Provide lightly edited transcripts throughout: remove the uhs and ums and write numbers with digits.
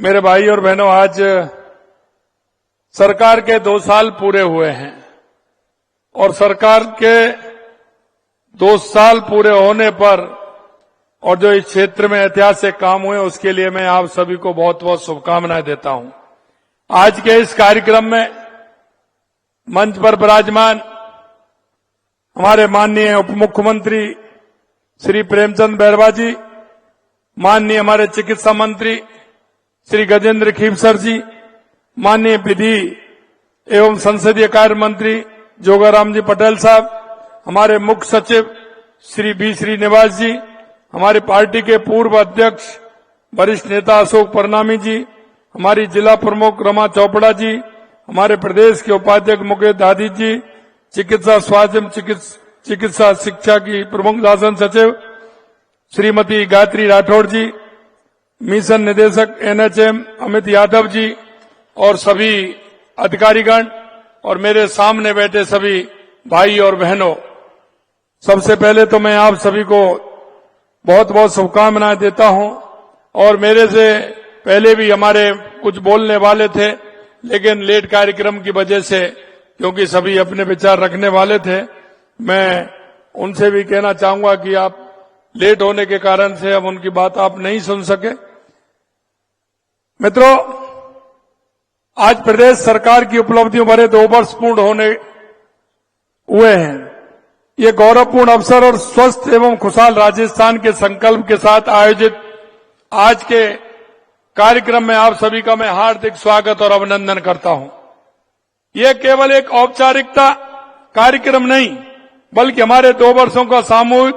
मेरे भाई और बहनों, आज सरकार के 2 साल पूरे हुए हैं और सरकार के 2 साल पूरे होने पर और जो इस क्षेत्र में ऐतिहासिक काम हुए उसके लिए मैं आप सभी को बहुत बहुत शुभकामनाएं देता हूं। आज के इस कार्यक्रम में मंच पर विराजमान हमारे माननीय उप मुख्यमंत्री श्री प्रेमचंद बैरवा जी, माननीय हमारे चिकित्सा मंत्री श्री गजेंद्र खीवसर जी, माननीय विधि एवं संसदीय कार्य मंत्री जोगाराम जी पटेल साहब, हमारे मुख्य सचिव श्री बी श्रीनिवास जी, हमारी पार्टी के पूर्व अध्यक्ष वरिष्ठ नेता अशोक परनामी जी, हमारी जिला प्रमुख रमा चोपड़ा जी, हमारे प्रदेश के उपाध्यक्ष मुकेश दादी जी, चिकित्सा स्वास्थ्य एवं चिकित्सा शिक्षा की प्रमुख शासन सचिव श्रीमती गायत्री राठौड़ जी, मिशन निदेशक एनएचएम अमित यादव जी और सभी अधिकारीगण और मेरे सामने बैठे सभी भाई और बहनों, सबसे पहले तो मैं आप सभी को बहुत बहुत शुभकामनाएं देता हूं। और मेरे से पहले भी हमारे कुछ बोलने वाले थे, लेकिन लेट कार्यक्रम की वजह से, क्योंकि सभी अपने विचार रखने वाले थे, मैं उनसे भी कहना चाहूंगा कि आप लेट होने के कारण से अब उनकी बात आप नहीं सुन सके। मित्रों, आज प्रदेश सरकार की उपलब्धियों भरे 2 वर्ष पूर्ण होने हुए हैं। ये गौरवपूर्ण अवसर और स्वस्थ एवं खुशहाल राजस्थान के संकल्प के साथ आयोजित आज के कार्यक्रम में आप सभी का मैं हार्दिक स्वागत और अभिनंदन करता हूं। ये केवल एक औपचारिकता कार्यक्रम नहीं, बल्कि हमारे 2 वर्षों का सामूहिक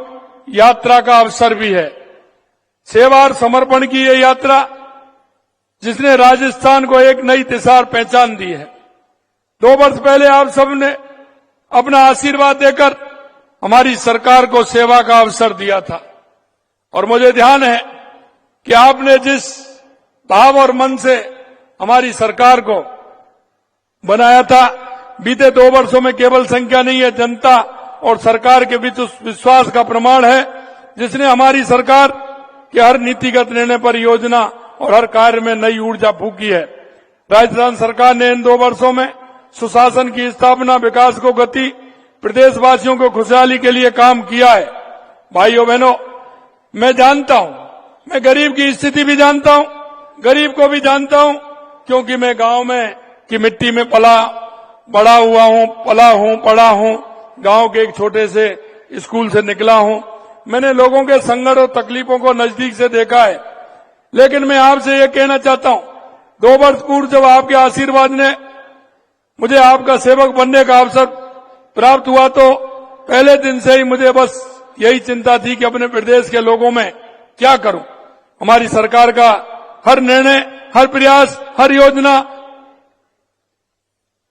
यात्रा का अवसर भी है। सेवा और समर्पण की ये यात्रा जिसने राजस्थान को एक नई दिशा और पहचान दी है। 2 वर्ष पहले आप सबने अपना आशीर्वाद देकर हमारी सरकार को सेवा का अवसर दिया था और मुझे ध्यान है कि आपने जिस भाव और मन से हमारी सरकार को बनाया था, बीते 2 वर्षों में केवल संख्या नहीं है, जनता और सरकार के बीच उस विश्वास का प्रमाण है जिसने हमारी सरकार के हर नीतिगत निर्णय पर, योजना और हर कार्य में नई ऊर्जा फूंकी है। राजस्थान सरकार ने इन 2 वर्षों में सुशासन की स्थापना, विकास को गति, प्रदेशवासियों को खुशहाली के लिए काम किया है। भाइयों बहनों, मैं जानता हूं, मैं गरीब की स्थिति भी जानता हूं, गरीब को भी जानता हूं, क्योंकि मैं गांव में की मिट्टी में बड़ा हुआ हूं, पढ़ा हूं, गांव के एक छोटे से स्कूल से निकला हूं। मैंने लोगों के संकट और तकलीफों को नजदीक से देखा है। लेकिन मैं आपसे ये कहना चाहता हूं, 2 वर्ष पूर्व जब आपके आशीर्वाद ने मुझे आपका सेवक बनने का अवसर प्राप्त हुआ, तो पहले दिन से ही मुझे बस यही चिंता थी कि अपने प्रदेश के लोगों में क्या करूं। हमारी सरकार का हर निर्णय, हर प्रयास, हर योजना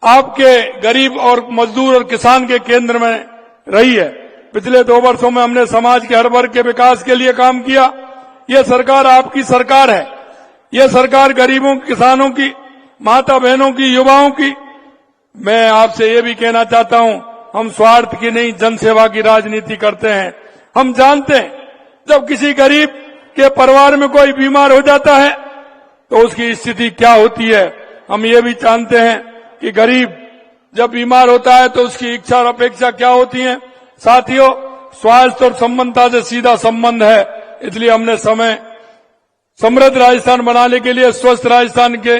आपके गरीब और मजदूर और किसान के केंद्र में रही है। पिछले 2 वर्षों में हमने समाज के हर वर्ग के विकास के लिए काम किया। यह सरकार आपकी सरकार है। यह सरकार गरीबों, किसानों की, माता बहनों की, युवाओं की। मैं आपसे ये भी कहना चाहता हूं, हम स्वार्थ की नहीं, जनसेवा की राजनीति करते हैं। हम जानते हैं जब किसी गरीब के परिवार में कोई बीमार हो जाता है तो उसकी स्थिति क्या होती है। हम ये भी जानते हैं कि गरीब जब बीमार होता है तो उसकी इच्छा और अपेक्षा क्या होती है। साथियों, स्वास्थ्य और संबंधता से सीधा संबंध है। इसलिए हमने समृद्ध राजस्थान बनाने के लिए, स्वस्थ राजस्थान के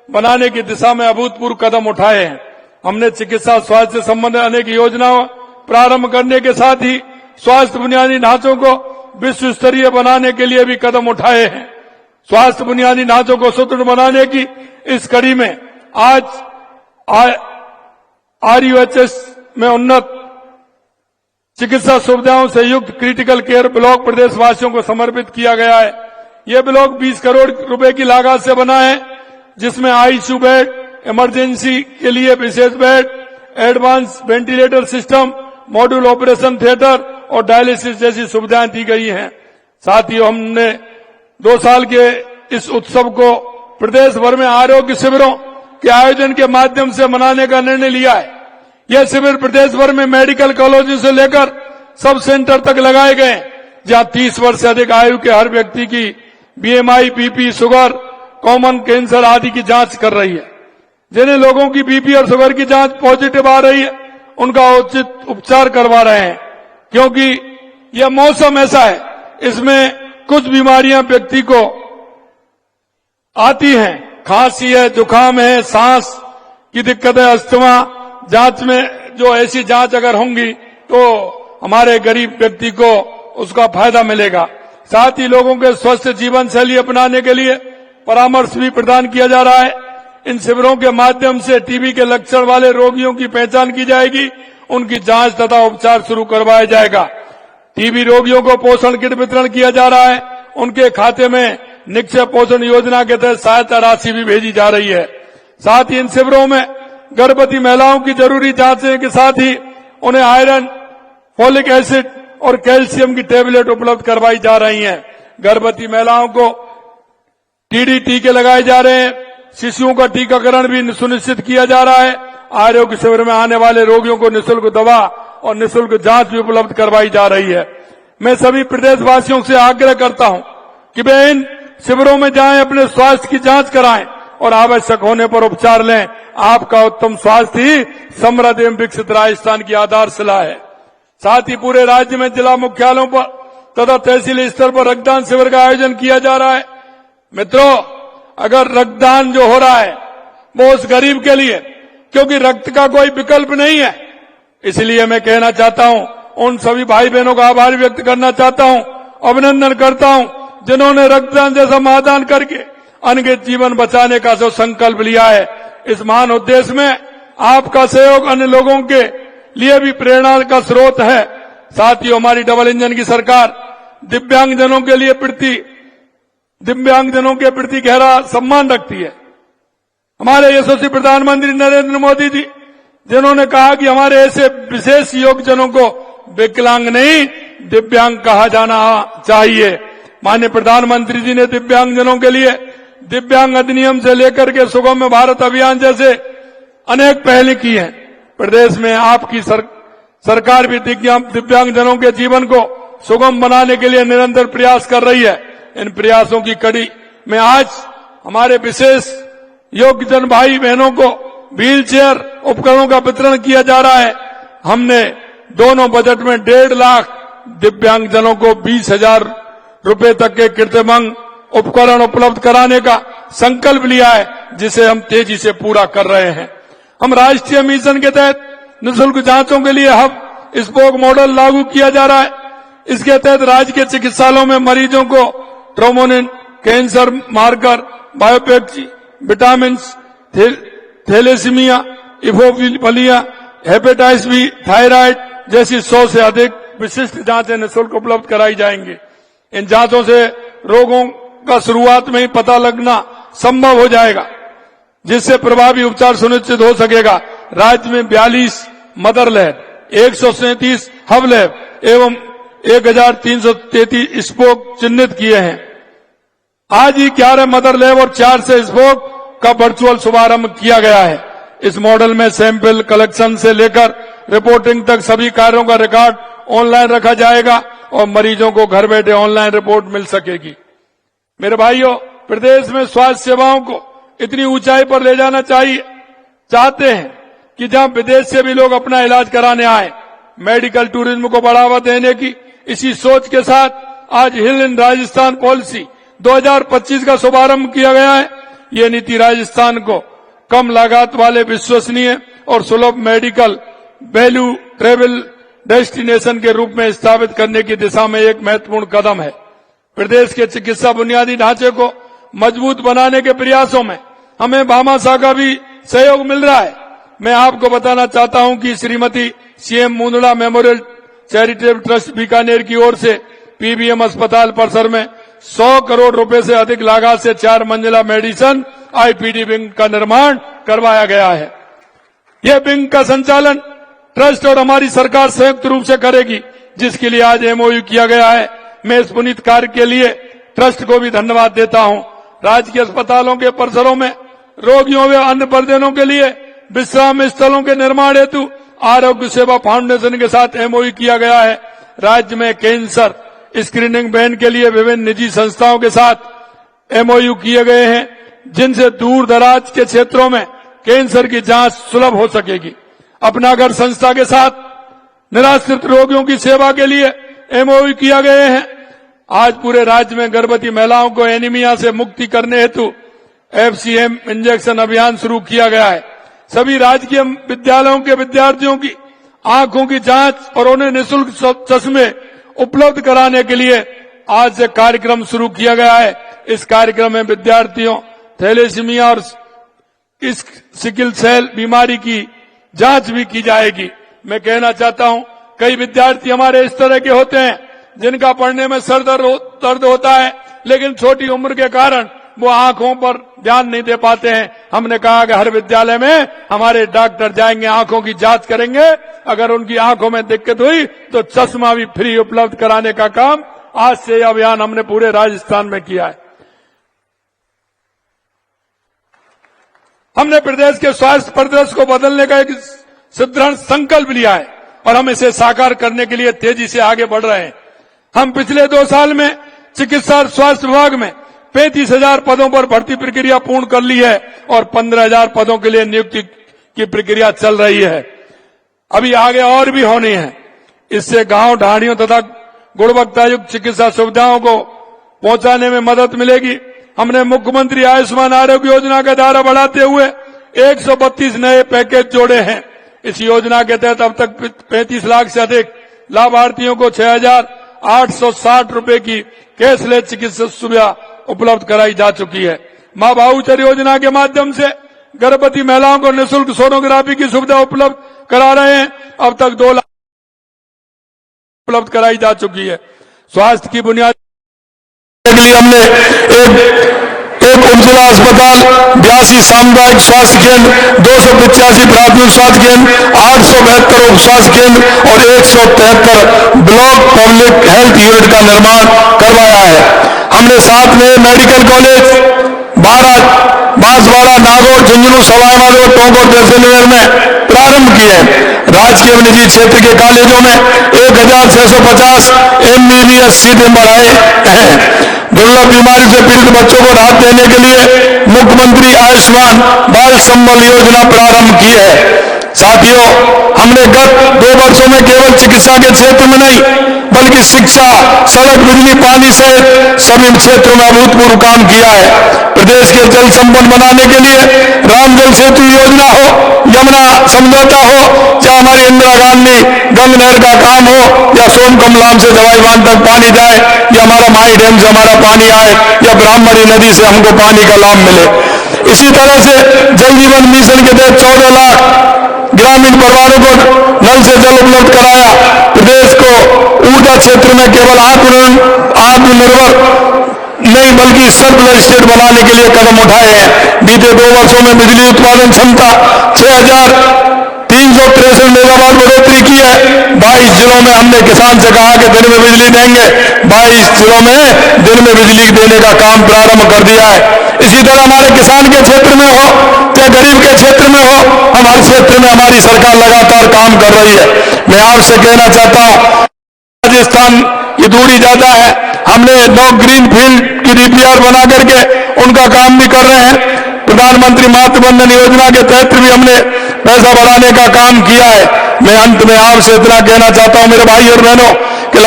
बनाने की दिशा में अभूतपूर्व कदम उठाए हैं। हमने चिकित्सा स्वास्थ्य से संबंधित अनेक योजनाओं प्रारंभ करने के साथ ही स्वास्थ्य बुनियादी ढांचों को विश्व स्तरीय बनाने के लिए भी कदम उठाए हैं। स्वास्थ्य बुनियादी ढांचों को सुदृढ़ बनाने की इस कड़ी में आज RUHS में उन्नत चिकित्सा सुविधाओं से युक्त क्रिटिकल केयर ब्लॉक प्रदेशवासियों को समर्पित किया गया है। यह ब्लॉक 20 करोड़ रुपए की लागत से बना है, जिसमें आईसीयू बेड, इमरजेंसी के लिए विशेष bed, advance ventilator system, module operation theatre और डायलिसिस जैसी सुविधाएं दी गई हैं। साथ ही हमने 2 साल के इस उत्सव को प्रदेश भर में आरोग्य शिविरों के आयोजन के माध्यम से मनाने का निर्णय लिया है। यह शिविर प्रदेश भर में मेडिकल कॉलेजों से लेकर सब सेंटर तक लगाए गए, जहां 30 वर्ष से अधिक आयु के हर व्यक्ति की BMI, BP, sugar common cancer आदि की जांच कर रही है। जिन्हें लोगों की बीपी और शुगर की जांच पॉजिटिव आ रही है, उनका उचित उपचार करवा रहे हैं, क्योंकि यह मौसम ऐसा है, इसमें कुछ बीमारियां व्यक्ति को आती हैं। खांसी है, जुकाम है, सांस की दिक्कत है, अस्थमा। जांच में जो ऐसी जांच अगर होंगी तो हमारे गरीब व्यक्ति को उसका फायदा मिलेगा। साथ ही लोगों के स्वस्थ जीवन शैली अपनाने के लिए परामर्श भी प्रदान किया जा रहा है। इन शिविरों के माध्यम से टीबी के लक्षण वाले रोगियों की पहचान की जाएगी, उनकी जांच तथा उपचार शुरू करवाया जाएगा। टीबी रोगियों को पोषण किट वितरण किया जा रहा है, उनके खाते में निक्षय पोषण योजना के तहत सहायता राशि भी भेजी जा रही है। साथ ही इन शिविरों में गर्भवती महिलाओं की जरूरी जांचने के साथ ही उन्हें आयरन, फोलिक एसिड और कैल्शियम की टेबलेट उपलब्ध करवाई जा रही हैं। गर्भवती महिलाओं को टीडी टीके लगाए जा रहे हैं, शिशुओं का टीकाकरण भी सुनिश्चित किया जा रहा है। आरोग्य शिविर में आने वाले रोगियों को निःशुल्क दवा और निःशुल्क जांच भी उपलब्ध करवाई जा रही है। मैं सभी प्रदेशवासियों से आग्रह करता हूं कि वे इन शिविरों में जाएं, अपने स्वास्थ्य की जांच कराएं और आवश्यक होने पर उपचार लें। आपका उत्तम स्वास्थ्य ही समृद्ध एवं विकसित राजस्थान की आधारशिला है। साथ ही पूरे राज्य में जिला मुख्यालयों पर तथा तहसील स्तर पर रक्तदान शिविर का आयोजन किया जा रहा है। मित्रों, अगर रक्तदान जो हो रहा है वो उस गरीब के लिए, क्योंकि रक्त का कोई विकल्प नहीं है, इसलिए मैं कहना चाहता हूं, उन सभी भाई बहनों का आभार व्यक्त करना चाहता हूं, अभिनंदन करता हूं, जिन्होंने रक्तदान जैसा महादान करके अनगिनत जीवन बचाने का जो संकल्प लिया है। इस महान उद्देश्य में आपका सहयोग अन्य लोगों के लिए भी प्रेरणा का स्रोत है। साथ ही हमारी डबल इंजन की सरकार दिव्यांगजनों के प्रति गहरा सम्मान रखती है। हमारे यशस्वी प्रधानमंत्री नरेंद्र मोदी जी, जिन्होंने कहा कि हमारे ऐसे विशेष योग्यजनों को विकलांग नहीं दिव्यांग कहा जाना चाहिए। माननीय प्रधानमंत्री जी ने दिव्यांगजनों के लिए दिव्यांग अधिनियम से लेकर के सुगम्य भारत अभियान जैसे अनेक पहल की हैं। प्रदेश में आपकी सरकार भी दिव्यांगजनों के जीवन को सुगम बनाने के लिए निरंतर प्रयास कर रही है। इन प्रयासों की कड़ी में आज हमारे विशेष योग्यजन भाई बहनों को व्हील चेयर उपकरणों का वितरण किया जा रहा है। हमने दोनों बजट में 1.5 लाख दिव्यांगजनों को 20,000 रुपए तक के कृत्रिमांग उपकरण उपलब्ध कराने का संकल्प लिया है, जिसे हम तेजी से पूरा कर रहे हैं। हम राष्ट्रीय मिशन के तहत निःशुल्क जांचों के लिए हब स्पोक मॉडल लागू किया जा रहा है। इसके तहत राज्य के चिकित्सालयों में मरीजों को ट्रोमोनिन, cancer marker, biopsy, vitamin, thalassaemia, haemophilia, hepatitis B, thyroid जैसी 100 से अधिक विशिष्ट जांचें निःशुल्क उपलब्ध कराई जाएंगी। इन जांचों से रोगों का शुरुआत में ही पता लगना संभव हो जाएगा, जिससे प्रभावी उपचार सुनिश्चित हो सकेगा। राज्य में 42 मदर लैब, 137 हब लैब एवं 1333 स्पोक चिन्हित किए हैं। आज ही 11 मदर लैब और 4 से स्पोक का वर्चुअल शुभारंभ किया गया है। इस मॉडल में सैंपल कलेक्शन से लेकर रिपोर्टिंग तक सभी कार्यों का रिकॉर्ड ऑनलाइन रखा जाएगा और मरीजों को घर बैठे ऑनलाइन रिपोर्ट मिल सकेगी। मेरे भाइयों, प्रदेश में स्वास्थ्य सेवाओं को इतनी ऊंचाई पर ले जाना चाहते हैं कि जहां विदेश से भी लोग अपना इलाज कराने आए। मेडिकल टूरिज्म को बढ़ावा देने की इसी सोच के साथ आज हिल इन राजस्थान पॉलिसी 2025 का शुभारंभ किया गया है। ये नीति राजस्थान को कम लागत वाले, विश्वसनीय और सुलभ मेडिकल वैल्यू ट्रेवल डेस्टिनेशन के रूप में स्थापित करने की दिशा में एक महत्वपूर्ण कदम है। प्रदेश के चिकित्सा बुनियादी ढांचे को मजबूत बनाने के प्रयासों में हमें भामाशाह का भी सहयोग मिल रहा है। मैं आपको बताना चाहता हूं कि Shrimati CM Mundra memorial charitable trust Bikaner की ओर से पीबीएम अस्पताल परिसर में 100 करोड़ रुपए से अधिक लागत से 4 मंजिला मेडिसिन आईपीडी विंग का निर्माण करवाया गया है। यह विंग का संचालन ट्रस्ट और हमारी सरकार संयुक्त रूप से करेगी, जिसके लिए आज एमओयू किया गया है। मैं इस पुनीत कार्य के लिए ट्रस्ट को भी धन्यवाद देता हूं। राज्य के अस्पतालों के परिसरों में रोगियों व अन्य परिजनों के लिए विश्राम स्थलों के निर्माण हेतु आरोग्य सेवा फाउंडेशन के साथ एमओयू किया गया है। राज्य में कैंसर स्क्रीनिंग वैन के लिए विभिन्न निजी संस्थाओं के साथ एमओयू किए गए हैं। जिनसे दूर दराज के क्षेत्रों में कैंसर की जांच सुलभ हो सकेगी। अपना घर संस्था के साथ निराश्रित रोगियों की सेवा के लिए एमओयू किया गए हैं। आज पूरे राज्य में गर्भवती महिलाओं को एनीमिया से मुक्ति करने हेतु एफसीएम इंजेक्शन अभियान शुरू किया गया है। सभी राजकीय विद्यालयों के विद्यार्थियों की आंखों की जांच और उन्हें निःशुल्क चश्मे उपलब्ध कराने के लिए आज से कार्यक्रम शुरू किया गया है। इस कार्यक्रम में विद्यार्थियों थैलेसीमिया और इस सिकल सेल बीमारी की जांच भी की जाएगी। मैं कहना चाहता हूं, कई विद्यार्थी हमारे इस तरह के होते हैं जिनका पढ़ने में सर दर्द होता है, लेकिन छोटी उम्र के कारण वो आंखों पर ध्यान नहीं दे पाते हैं। हमने कहा कि हर विद्यालय में हमारे डॉक्टर जाएंगे, आंखों की जांच करेंगे। अगर उनकी आंखों में दिक्कत हुई तो चश्मा भी फ्री उपलब्ध कराने का काम आज से यह अभियान हमने पूरे राजस्थान में किया है। हमने प्रदेश के स्वास्थ्य परिदृश्य को बदलने का एक सुदृढ़ संकल्प लिया है और हम इसे साकार करने के लिए तेजी से आगे बढ़ रहे हैं। हम पिछले 2 साल में चिकित्सा और स्वास्थ्य विभाग में 35,000 पदों पर भर्ती प्रक्रिया पूर्ण कर ली है और 15,000 पदों के लिए नियुक्ति की प्रक्रिया चल रही है। अभी आगे और भी होनी है। इससे गांव ढाणियों तथा गुणवत्तायुक्त चिकित्सा सुविधाओं को पहुंचाने में मदद मिलेगी। हमने मुख्यमंत्री आयुष्मान आरोग्य योजना का दायरा बढ़ाते हुए 132 नए पैकेज जोड़े हैं। इस योजना के तहत अब तक 35 लाख से अधिक लाभार्थियों को 6,860 रुपए की कैशलेस चिकित्सा सुविधा उपलब्ध कराई जा चुकी है। मां भाऊचर योजना के माध्यम से गर्भवती महिलाओं को निःशुल्क सोनोग्राफी की सुविधा उपलब्ध करा रहे हैं। अब तक 2 लाख उपलब्ध कराई जा चुकी है। स्वास्थ्य की बुनियाद के लिए हमने एक उज्ज्वला अस्पताल, 82 सामुदायिक स्वास्थ्य केंद्र, 285 प्राथमिक स्वास्थ्य केंद्र, 872 उप स्वास्थ्य केंद्र और 173 ब्लॉक पब्लिक हेल्थ यूनिट का निर्माण करवाया है। हमने 7 नए मेडिकल कॉलेज बांसवाड़ा, नागौर, झुंझुनू, सवाई माधोपुर, टोंक और जैसलमेर में प्रारंभ किए। राजकीय निजी क्षेत्र के कॉलेजों में 1,650 MBBS सीटें बढ़ाए हैं। दुर्लभ बीमारी से पीड़ित बच्चों को राहत देने के लिए मुख्यमंत्री आयुष्मान बाल संबल योजना प्रारंभ की है। साथियों, हमने गत 2 वर्षों में केवल चिकित्सा के क्षेत्र में नहीं बल्कि शिक्षा, सड़क, बिजली, पानी सहित सभी क्षेत्रों में अभूतपूर्व काम किया है। प्रदेश के जल संपन्न बनाने के लिए राम जल सेतु योजना हो, यमुना समझौता हो, चाहे हमारी इंदिरा गांधी गंग नहर का काम हो, या सोन कमलाम से दवाई बांध तक पानी जाए, या हमारा माई डैम से हमारा पानी आए, या ब्राह्मणी नदी से हमको पानी का लाभ मिले। इसी तरह से जल जीवन मिशन के तहत 14 लाख ग्रामीण परिवारों को नल से जल उपलब्ध कराया। प्रदेश को ऊर्जा क्षेत्र में केवल आत्मनिर्भर नहीं बल्कि सर्कुलर स्टेट बनाने के लिए कदम उठाए हैं। बीते 2 वर्षों में बिजली उत्पादन क्षमता 6,363 मेगावाट बढ़ोतरी की है। 22 जिलों में हमने किसान से कहा कि दिन में बिजली देंगे, 22 जिलों में दिन में बिजली देने का काम प्रारंभ कर दिया है। इसी तरह हमारे किसान के क्षेत्र में हो या गरीब के क्षेत्र में हो, हम हर क्षेत्र में हमारी सरकार लगातार काम कर रही है। मैं आपसे कहना चाहता हूं, राजस्थान की दूरी ज्यादा है, हमने 9 ग्रीन फील्ड की DPR बना करके उनका काम भी कर रहे हैं। प्रधानमंत्री मातृ वंदन योजना के तहत भी हमने पैसा बढ़ाने का काम किया है। मैं अंत में आपसे इतना कहना चाहता हूं मेरे भाई और बहनों कि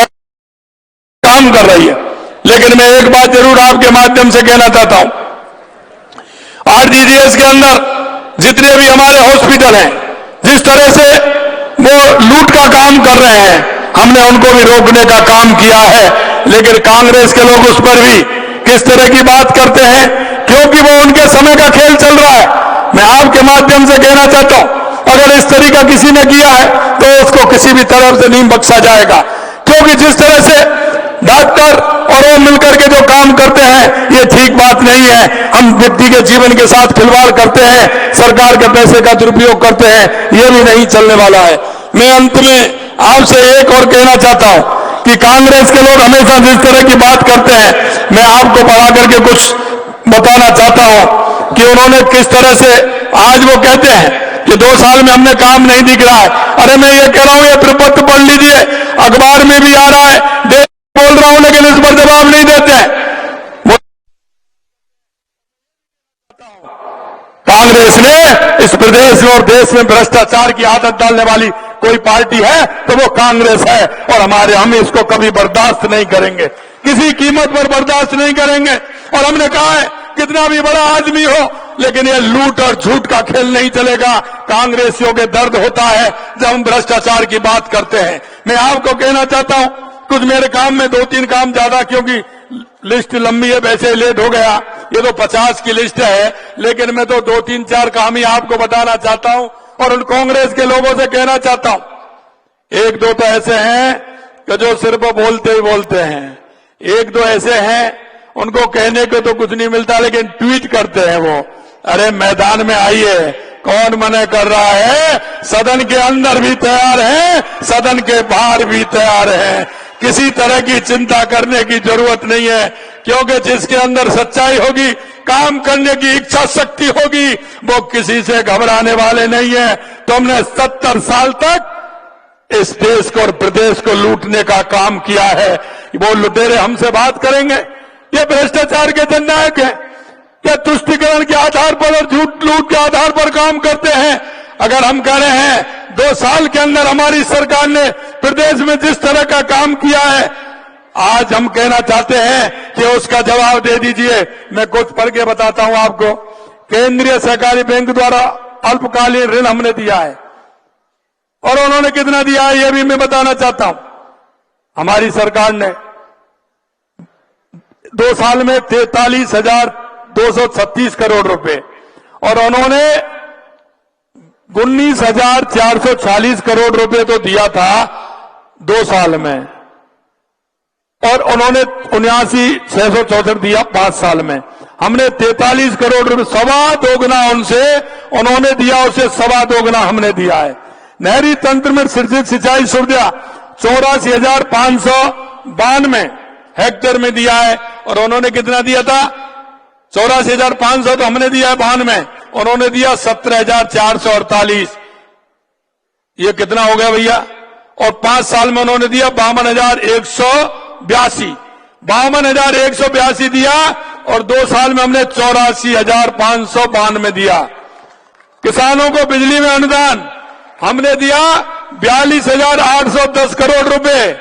काम कर रही है, लेकिन मैं एक बात जरूर आपके माध्यम से कहना चाहता हूं, RGGS के अंदर जितने भी हमारे हॉस्पिटल हैं, जिस तरह से वो लूट का काम कर रहे हैं, हमने उनको भी रोकने का काम किया है। लेकिन कांग्रेस के लोग उस पर भी किस तरह की बात करते हैं, क्योंकि वो उनके समय का खेल चल रहा है। मैं आपके माध्यम से कहना चाहता हूं, अगर इस तरीका किसी ने किया है तो उसको किसी भी तरफ से नहीं बख्शा जाएगा, क्योंकि जिस तरह से डॉक्टर और वो मिलकर के जो काम करते हैं ये ठीक बात नहीं है। हम व्यक्ति के जीवन के साथ खिलवाड़ करते हैं, सरकार के पैसे का दुरुपयोग करते हैं, ये भी नहीं चलने वाला है। मैं अंत में आपसे एक और कहना चाहता हूं कि कांग्रेस के लोग हमेशा जिस तरह की बात करते हैं, मैं आपको पढ़ा करके कुछ बताना चाहता हूं कि उन्होंने किस तरह से आज वो कहते हैं कि 2 साल में हमने काम नहीं दिख रहा है। अरे मैं ये कह रहा हूं, ये प्रपत्र पढ़ लीजिए, अखबार में भी आ रहा है, बोल रहा हूं, लेकिन इस पर जवाब नहीं देते हैं। कांग्रेस ने इस प्रदेश में और देश में भ्रष्टाचार की आदत डालने वाली कोई पार्टी है तो वो कांग्रेस है, और हम इसको कभी बर्दाश्त नहीं करेंगे, किसी कीमत पर बर्दाश्त नहीं करेंगे। और हमने कहा है कितना भी बड़ा आदमी हो, लेकिन ये लूट और झूठ का खेल नहीं चलेगा। कांग्रेसियों के दर्द होता है जब हम भ्रष्टाचार की बात करते हैं। मैं आपको कहना चाहता हूं, कुछ मेरे काम में 2-3 काम ज्यादा, क्योंकि लिस्ट लंबी है, वैसे लेट हो गया, ये तो 50 की लिस्ट है, लेकिन मैं तो 2-3-4 काम ही आपको बताना चाहता हूं और उन कांग्रेस के लोगों से कहना चाहता हूं। 1-2 तो ऐसे हैं कि जो सिर्फ बोलते ही बोलते हैं, 1-2 ऐसे हैं उनको कहने को तो कुछ नहीं मिलता, लेकिन ट्वीट करते हैं वो, अरे मैदान में आइए, कौन मना कर रहा है, सदन के अंदर भी तैयार है, सदन के बाहर भी तैयार है। किसी तरह की चिंता करने की जरूरत नहीं है, क्योंकि जिसके अंदर सच्चाई होगी, काम करने की इच्छा शक्ति होगी, वो किसी से घबराने वाले नहीं है। तो हमने 70 साल तक इस देश को और प्रदेश को लूटने का काम किया है। वो लुटेरे हमसे बात करेंगे, ये भ्रष्टाचार के जननायक हैं, ये तुष्टिकरण के आधार पर और झूठ लूट के आधार पर काम करते हैं। अगर हम कह रहे हैं 2 साल के अंदर हमारी सरकार ने प्रदेश में जिस तरह का काम किया है, आज हम कहना चाहते हैं कि उसका जवाब दे दीजिए। मैं कुछ पढ़ के बताता हूं आपको। केंद्रीय सहकारी बैंक द्वारा अल्पकालीन ऋण हमने दिया है, और उन्होंने कितना दिया है यह भी मैं बताना चाहता हूं। हमारी सरकार ने 2 साल में 43,236 करोड़ रुपए, और उन्होंने 19,440 करोड़ रुपए तो दिया था 2 साल में, और उन्होंने 79,664 दिया 5 साल में। हमने 43 करोड़ रुपए, 2.25 दोगुना उनसे उन्होंने दिया, उसे 2.25 दोगुना हमने दिया है। नहरी तंत्र में सृजित सिंचाई सुविधा 84,592 हेक्टेयर में दिया है, और उन्होंने कितना दिया था, 84,500 तो हमने दिया है 92, उन्होंने दिया 17,448। ये कितना हो गया भैया? और 5 साल में उन्होंने दिया 52,182, 52,182 दिया, और 2 साल में हमने 84,592 दिया। किसानों को बिजली में अनुदान हमने दिया 42,810 करोड़ रुपए,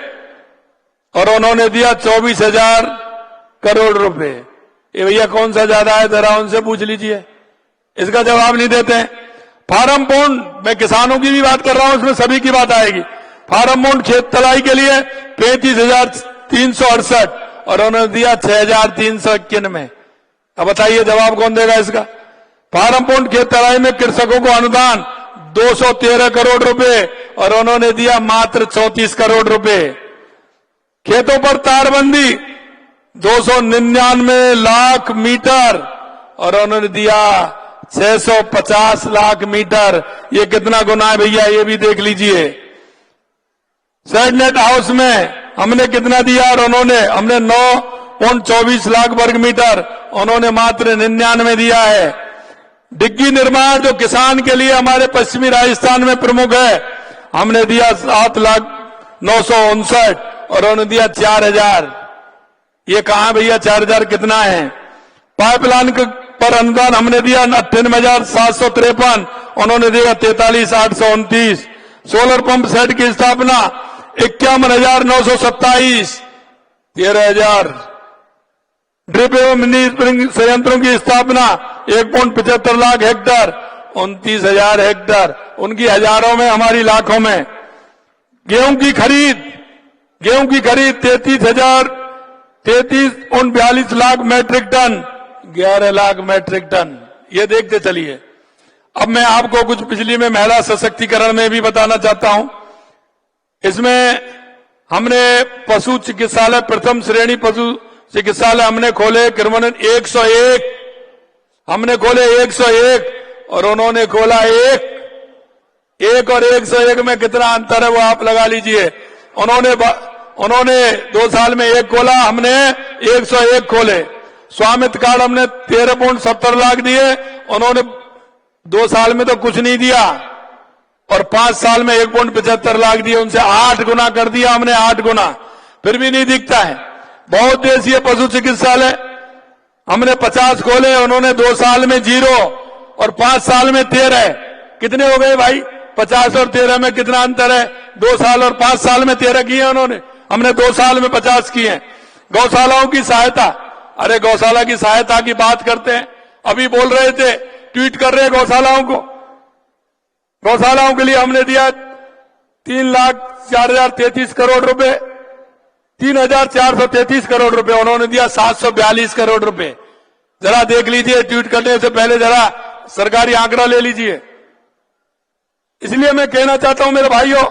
और उन्होंने दिया 24,000 करोड़ रुपए। ये भैया कौन सा ज्यादा है, जरा उनसे पूछ लीजिए, इसका जवाब नहीं देते हैं। फार्म बॉन्ड, मैं किसानों की भी बात कर रहा हूं, इसमें सभी की बात आएगी। फार्म बॉन्ड खेत तलाई के लिए 35,368, और उन्होंने दिया 6,391 में। अब बताइए जवाब कौन देगा इसका? फार्म बॉन्ड खेत तलाई में कृषकों को अनुदान 213 करोड़ रुपए, और उन्होंने दिया मात्र 34 करोड़ रुपए। खेतों पर तारबंदी 299 लाख मीटर, और उन्होंने दिया 650 लाख मीटर। ये कितना गुना है भैया, ये भी देख लीजिए। सेडनेट हाउस में हमने कितना दिया, और हमने 9.24 लाख वर्ग मीटर, उन्होंने मात्र 99 दिया है। डिग्गी निर्माण जो किसान के लिए हमारे पश्चिमी राजस्थान में प्रमुख है, हमने दिया 7,959, और उन्होंने दिया 4,000। ये कहां भैया 4,000 कितना है? पाइपलाइन पर अनुदान हमने दिया 98,753, उन्होंने दिया 43,829। सोलर पंप सेट की स्थापना 51,927, 13,000। ड्रिप एवं मिनी स्प्रिंग संयंत्रों की स्थापना 1.75 लाख हेक्टेयर, 29,000 हेक्टेयर। उनकी हजारों में, हमारी लाखों में। गेहूं की खरीद 33.42 lakh metric ton, 11 lakh metric ton. ये देखते चलिए। अब मैं आपको कुछ पिछली में महिला सशक्तिकरण में भी बताना चाहता हूं। इसमें हमने पशु चिकित्सालय, प्रथम श्रेणी पशु चिकित्सालय हमने खोले, क्रिमिनल 101 हमने खोले, 101, और उन्होंने खोला 1 और 101 में कितना अंतर है वो आप लगा लीजिए। उन्होंने 2 साल में 1 खोला, हमने 101 खोले। स्वामित्व कार्ड हमने 13.70 लाख दिए, उन्होंने 2 साल में तो कुछ नहीं दिया, और 5 साल में 1.75 लाख दिए। उनसे 8 गुना कर दिया हमने, 8 गुना, फिर भी नहीं दिखता है। बहुउद्देशीय पशु चिकित्सालय हमने 50 खोले, उन्होंने 2 साल में 0 और 5 साल में 13। कितने हो गए भाई? 50 और 13 में कितना अंतर है? 2 साल और 5 साल में 13 किए उन्होंने, हमने 2 साल में 50 किए हैं। गौशालाओं की सहायता, अरे गौशाला की सहायता की बात करते हैं, अभी बोल रहे थे, ट्वीट कर रहे गौशालाओं को। गौशालाओं के लिए हमने दिया 3,04,033 करोड़ रुपए, 3,433 करोड़ रुपए, उन्होंने दिया 742 करोड़ रुपए। जरा देख लीजिए, ट्वीट करने से पहले जरा सरकारी आंकड़ा ले लीजिए। इसलिए मैं कहना चाहता हूं मेरे भाइयों,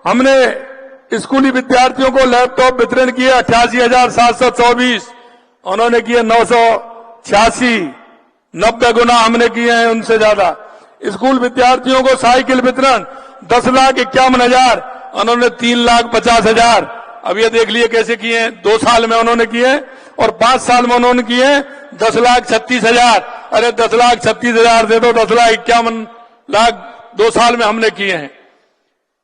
हमने स्कूली विद्यार्थियों को लैपटॉप वितरण किए 88,724, उन्होंने किए 986, 90 गुना हमने किए हैं उनसे ज्यादा। स्कूल विद्यार्थियों को साइकिल वितरण 10,51,000, उन्होंने 3,50,000। अब ये देख लिए कैसे किए हैं, 2 साल में उन्होंने किए और 5 साल में उन्होंने किए 10,36,000। अरे 10,36,000 दे दो, 10,51,000 2 साल में हमने किए हैं।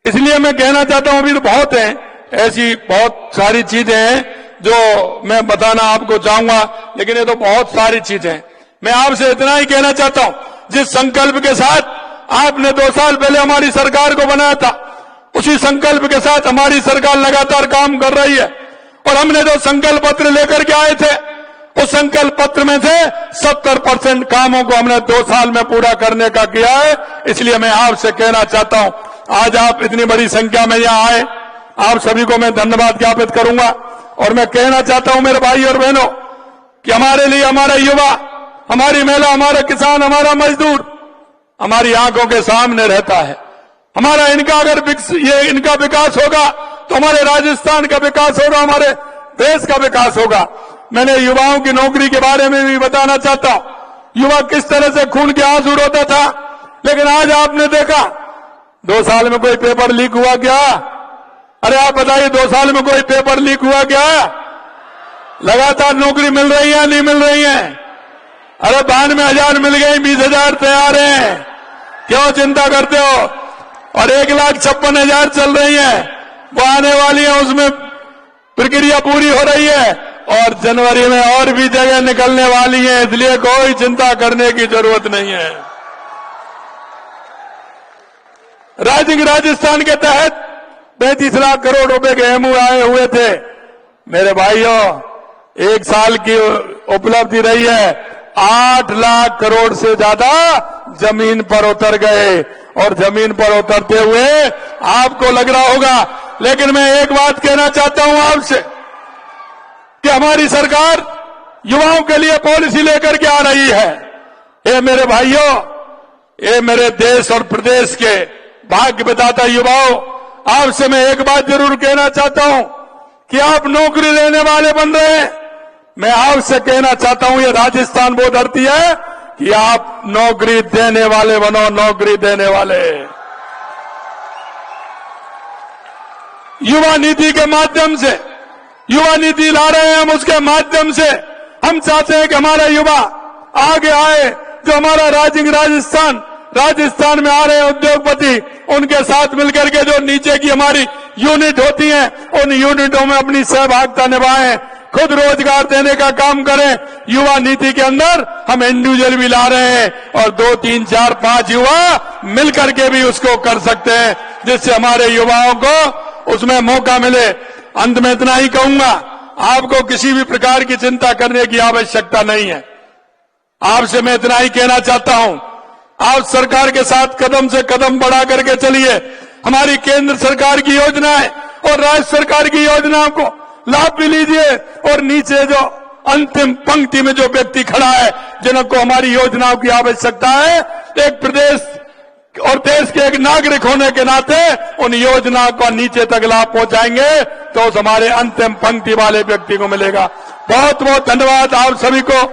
इसलिए मैं कहना चाहता हूं, अभी तो बहुत है, ऐसी बहुत सारी चीजें हैं जो मैं बताना आपको चाहूंगा, लेकिन ये तो बहुत सारी चीजें हैं। मैं आपसे इतना ही कहना चाहता हूं, जिस संकल्प के साथ आपने 2 साल पहले हमारी सरकार को बनाया था, उसी संकल्प के साथ हमारी सरकार लगातार काम कर रही है। और हमने जो संकल्प पत्र लेकर के आए थे, उस संकल्प पत्र में से 70% कामों को हमने 2 साल में पूरा करने का किया है। इसलिए मैं आपसे कहना चाहता हूं, आज आप इतनी बड़ी संख्या में यहां आए, आप सभी को मैं धन्यवाद ज्ञापित करूंगा। और मैं कहना चाहता हूं मेरे भाई और बहनों कि हमारे लिए हमारा युवा, हमारी महिला, हमारा किसान, हमारा मजदूर हमारी आंखों के सामने रहता है। हमारा इनका अगर इनका विकास होगा तो हमारे राजस्थान का विकास होगा, हमारे देश का विकास होगा। मैंने युवाओं की नौकरी के बारे में भी बताना चाहता हूं। युवा किस तरह से खून के आंसू रोता था, लेकिन आज आपने देखा 2 साल में कोई पेपर लीक हुआ क्या? अरे आप बताइए, 2 साल में कोई पेपर लीक हुआ क्या? लगातार नौकरी मिल रही है, नहीं मिल रही है? अरे 92,000 मिल गई, 20,000 तैयार हैं, क्यों चिंता करते हो? और 1,56,000 चल रही है, वो आने वाली है, उसमें प्रक्रिया पूरी हो रही है और जनवरी में और भी जगह निकलने वाली है, इसलिए कोई चिंता करने की जरूरत नहीं है। राजस्थान के तहत 35 लाख करोड़ रुपए के एमओयू आए हुए थे। मेरे भाइयों, 1 साल की उपलब्धि रही है, 8 लाख करोड़ से ज्यादा जमीन पर उतर गए। और जमीन पर उतरते हुए आपको लग रहा होगा, लेकिन मैं एक बात कहना चाहता हूं आपसे कि हमारी सरकार युवाओं के लिए पॉलिसी लेकर के आ रही है। ये मेरे भाइयों, ये मेरे देश और प्रदेश के भाग्य विधाता युवाओं, आपसे मैं एक बात जरूर कहना चाहता हूं कि आप नौकरी लेने वाले बन रहे हैं। मैं आपसे कहना चाहता हूं, ये राजस्थान वो धरती है कि आप नौकरी देने वाले बनो, नौकरी देने वाले। युवा नीति के माध्यम से, युवा नीति ला रहे हैं हम, उसके माध्यम से हम चाहते हैं कि हमारा युवा आगे आए। जो हमारा राजस्थान में आ रहे हैं उद्योगपति, उनके साथ मिलकर के जो नीचे की हमारी यूनिट होती हैं, उन यूनिटों में अपनी सहभागिता निभाएं, खुद रोजगार देने का काम करें। युवा नीति के अंदर हम इंडिविजुअल भी ला रहे हैं और 2, 3, 4, 5 युवा मिलकर के भी उसको कर सकते हैं, जिससे हमारे युवाओं को उसमें मौका मिले। अंत में इतना ही कहूंगा, आपको किसी भी प्रकार की चिंता करने की आवश्यकता नहीं है। आपसे मैं इतना ही कहना चाहता हूं, आप सरकार के साथ कदम से कदम बढ़ा करके चलिए। हमारी केंद्र सरकार की योजनाएं और राज्य सरकार की योजनाओं को लाभ भी लीजिए। और नीचे जो अंतिम पंक्ति में जो व्यक्ति खड़ा है, जिनको हमारी योजनाओं की आवश्यकता है, एक प्रदेश और देश के एक नागरिक होने के नाते उन योजनाओं को नीचे तक लाभ पहुंचाएंगे तो उस हमारे अंतिम पंक्ति वाले व्यक्ति को मिलेगा। बहुत बहुत धन्यवाद आप सभी को।